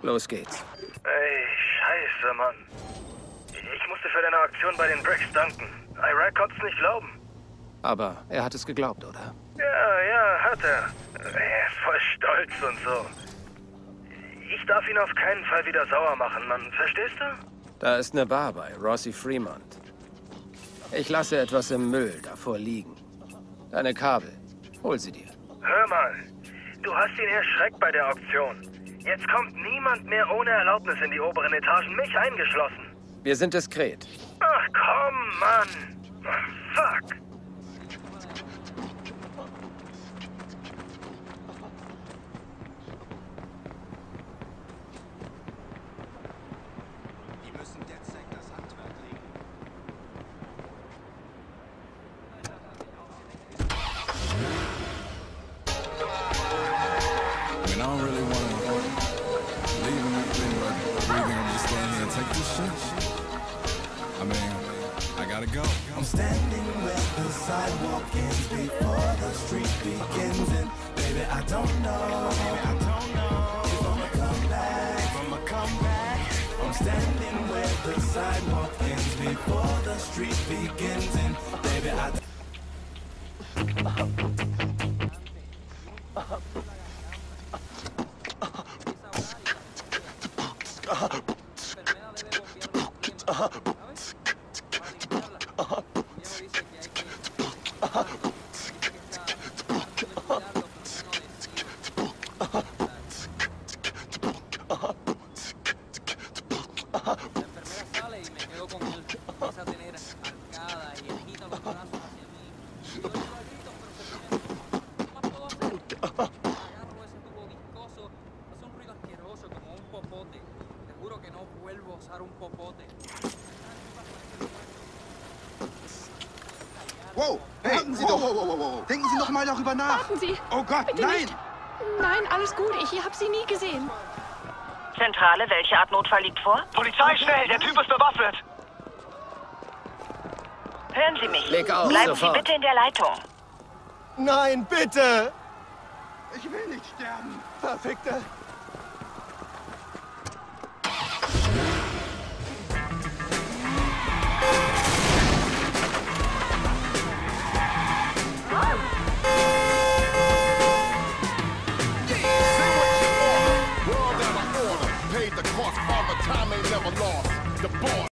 Los geht's. Ey, scheiße, Mann. Ich musste für deine Aktion bei den Bricks danken. Iraq konnte es nicht glauben. Aber er hat es geglaubt, oder? Ja, hat er. Er ist voll stolz und so. Ich darf ihn auf keinen Fall wieder sauer machen, Mann. Verstehst du? Da ist eine Bar bei Rossi Fremont. Ich lasse etwas im Müll davor liegen. Deine Kabel. Hol sie dir. Hör mal. Du hast ihn erschreckt bei der Auktion. Jetzt kommt niemand mehr ohne Erlaubnis in die oberen Etagen, mich eingeschlossen. Wir sind diskret. Ach komm, Mann. Fuck. I'm standing where the sidewalk ends before the street begins, and baby, I don't know if I'ma come back. I'm standing where the sidewalk ends before the street begins, and baby, Wow, hey, warten Sie doch. Wow. Denken Sie noch mal darüber nach. Warten Sie. Oh Gott, bitte nein. Nicht. Nein, alles gut. Ich habe Sie nie gesehen. Zentrale, welche Art Notfall liegt vor? Polizei, schnell, der Typ ist bewaffnet. Hören Sie mich. Leg auf, Bleiben sofort. Sie bitte in der Leitung. Nein, bitte. Ich will nicht sterben. Verfickte.